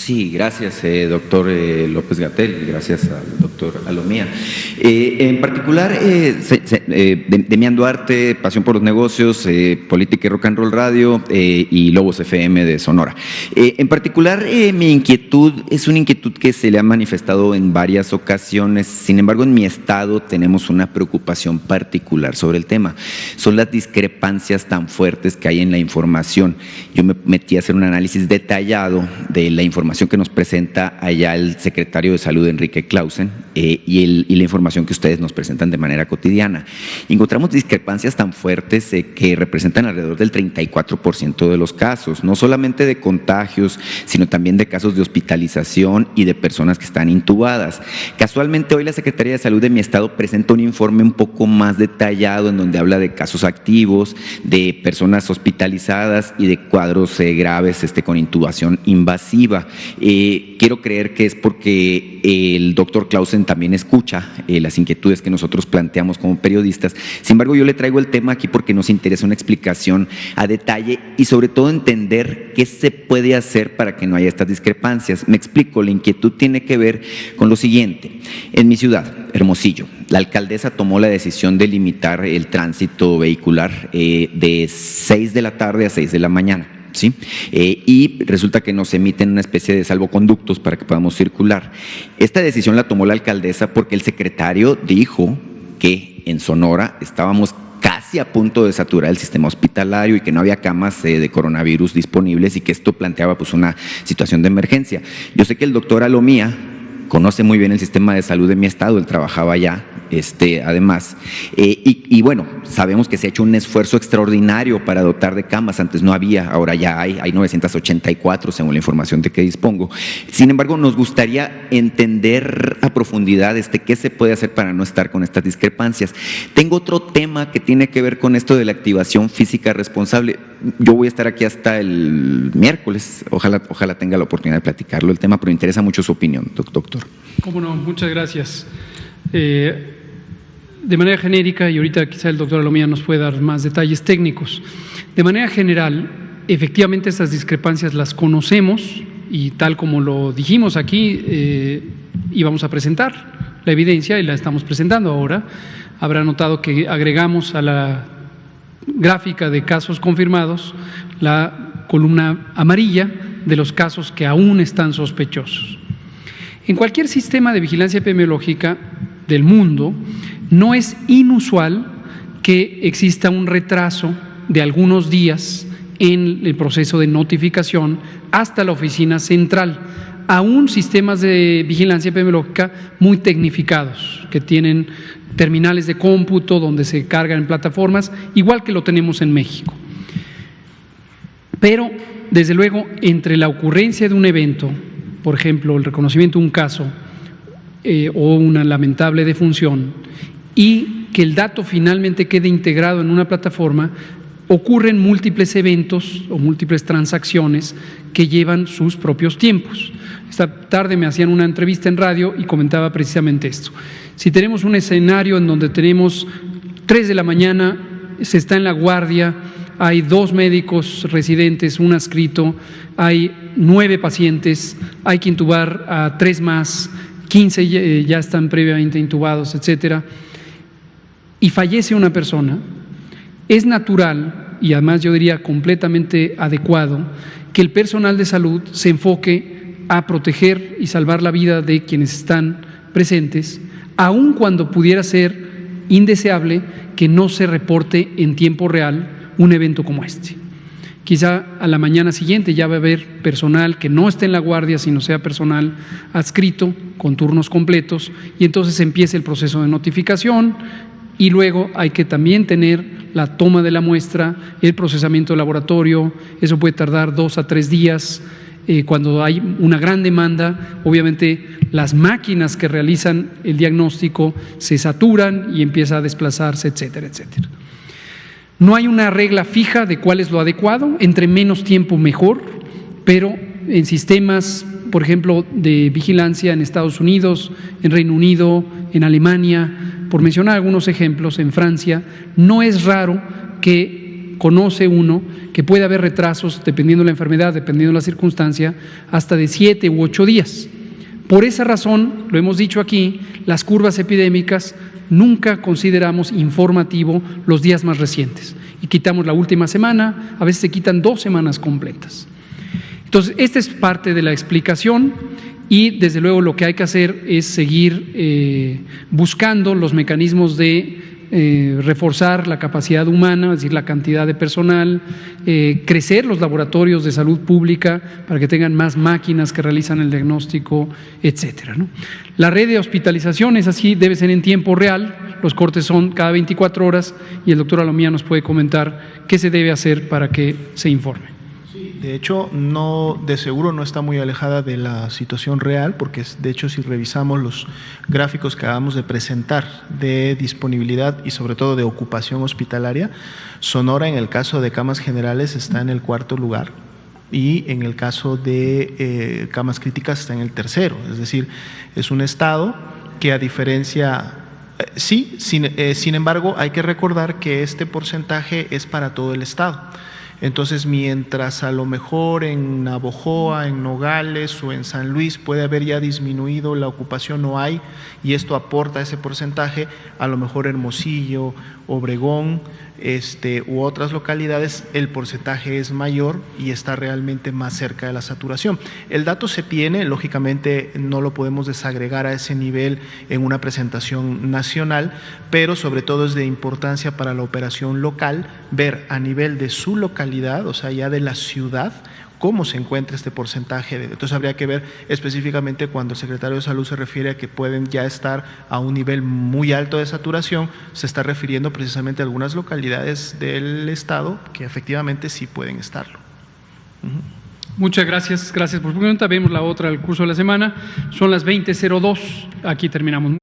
Sí, gracias, doctor López-Gatell, gracias al doctor Alomía. En particular, Demián Duarte, Pasión por los Negocios, Política y Rock and Roll Radio y Lobos FM de Sonora. En particular, mi inquietud es una inquietud que se le ha manifestado en varias ocasiones. Sin embargo, en mi estado tenemos una preocupación particular sobre el tema. Son las discrepancias tan fuertes que hay en la información. Yo me metí a hacer un análisis detallado de la información que nos presenta allá el secretario de Salud, Enrique Clausen, y la información que ustedes nos presentan de manera cotidiana. Encontramos discrepancias tan fuertes que representan alrededor del 34% de los casos, no solamente de contagios, sino también de casos de hospitalización y de personas que están intubadas. Casualmente, hoy la Secretaría de Salud de mi estado presenta un informe un poco más detallado en donde habla de casos activos, de personas hospitalizadas y de cuadros graves con intubación invasiva. Quiero creer que es porque el doctor Clausen también escucha las inquietudes que nosotros planteamos como periodistas. Sin embargo, yo le traigo el tema aquí porque nos interesa una explicación a detalle y sobre todo entender qué se puede hacer para que no haya estas discrepancias. Me explico, la inquietud tiene que ver con lo siguiente. En mi ciudad, Hermosillo, la alcaldesa tomó la decisión de limitar el tránsito vehicular de 6 de la tarde a 6 de la mañana. ¿Sí? Y resulta que nos emiten una especie de salvoconductos para que podamos circular. Esta decisión la tomó la alcaldesa porque el secretario dijo que en Sonora estábamos casi a punto de saturar el sistema hospitalario y que no había camas de coronavirus disponibles y que esto planteaba pues una situación de emergencia. Yo sé que el doctor Alomía conoce muy bien el sistema de salud de mi estado, él trabajaba allá. Además, y bueno, sabemos que se ha hecho un esfuerzo extraordinario para dotar de camas, antes no había, ahora ya hay 984 según la información de que dispongo. Sin embargo, nos gustaría entender a profundidad qué se puede hacer para no estar con estas discrepancias. Tengo otro tema que tiene que ver con esto de la activación física responsable. Yo voy a estar aquí hasta el miércoles, ojalá tenga la oportunidad de platicarlo el tema, pero me interesa mucho su opinión, doctor. Cómo no, muchas gracias. De manera genérica, y ahorita quizá el doctor Alomía nos puede dar más detalles técnicos, de manera general, efectivamente estas discrepancias las conocemos y tal como lo dijimos aquí, íbamos a presentar la evidencia y la estamos presentando ahora. Habrá notado que agregamos a la gráfica de casos confirmados la columna amarilla de los casos que aún están sospechosos. En cualquier sistema de vigilancia epidemiológica del mundo, no es inusual que exista un retraso de algunos días en el proceso de notificación hasta la oficina central, aún sistemas de vigilancia epidemiológica muy tecnificados, que tienen terminales de cómputo donde se cargan en plataformas, igual que lo tenemos en México. Pero, desde luego, entre la ocurrencia de un evento, por ejemplo, el reconocimiento de un caso o una lamentable defunción, y que el dato finalmente quede integrado en una plataforma, ocurren múltiples eventos o múltiples transacciones que llevan sus propios tiempos. Esta tarde me hacían una entrevista en radio y comentaba precisamente esto. Si tenemos un escenario en donde tenemos 3 de la mañana, se está en la guardia, hay 2 médicos residentes, un adscrito, hay 9 pacientes, hay que intubar a 3 más, 15 ya están previamente intubados, etcétera, y fallece una persona, es natural y además yo diría completamente adecuado que el personal de salud se enfoque a proteger y salvar la vida de quienes están presentes, aun cuando pudiera ser indeseable que no se reporte en tiempo real un evento como este. Quizá a la mañana siguiente ya va a haber personal que no esté en la guardia, sino sea personal adscrito con turnos completos, y entonces empieza el proceso de notificación y luego hay que también tener la toma de la muestra, el procesamiento de laboratorio. Eso puede tardar 2 a 3 días. Cuando hay una gran demanda, obviamente las máquinas que realizan el diagnóstico se saturan y empieza a desplazarse, etcétera, etcétera. No hay una regla fija de cuál es lo adecuado, entre menos tiempo mejor, pero en sistemas, por ejemplo, de vigilancia en Estados Unidos, en Reino Unido, en Alemania, por mencionar algunos ejemplos, en Francia, no es raro que conoce uno que puede haber retrasos, dependiendo de la enfermedad, dependiendo de la circunstancia, hasta de 7 u 8 días. Por esa razón, lo hemos dicho aquí, las curvas epidémicas nunca consideramos informativo los días más recientes y quitamos la última semana, a veces se quitan 2 semanas completas. Entonces, esta es parte de la explicación y desde luego lo que hay que hacer es seguir buscando los mecanismos de reforzar la capacidad humana, es decir, la cantidad de personal, crecer los laboratorios de salud pública para que tengan más máquinas que realizan el diagnóstico, etcétera, ¿no? La red de hospitalización es así, debe ser en tiempo real, los cortes son cada 24 horas y el doctor Alomía nos puede comentar qué se debe hacer para que se informe. De hecho, de seguro no está muy alejada de la situación real, porque de hecho si revisamos los gráficos que acabamos de presentar de disponibilidad y sobre todo de ocupación hospitalaria, Sonora en el caso de camas generales está en el 4º lugar y en el caso de camas críticas está en el 3º, es decir, es un estado que a diferencia… Sí, sin embargo, hay que recordar que este porcentaje es para todo el estado. Entonces, mientras a lo mejor en Navojoa, en Nogales o en San Luis puede haber ya disminuido la ocupación, no hay, y esto aporta ese porcentaje, a lo mejor Hermosillo, Obregón, u otras localidades, el porcentaje es mayor y está realmente más cerca de la saturación. El dato se tiene, lógicamente no lo podemos desagregar a ese nivel en una presentación nacional, pero sobre todo es de importancia para la operación local ver a nivel de su localidad, o sea, ya de la ciudad, cómo se encuentra este porcentaje. Entonces habría que ver específicamente cuando el secretario de Salud se refiere a que pueden ya estar a un nivel muy alto de saturación, se está refiriendo precisamente a algunas localidades del estado que efectivamente sí pueden estarlo. Muchas gracias por su pregunta. Vemos la otra al curso de la semana. Son las 20:02. Aquí terminamos.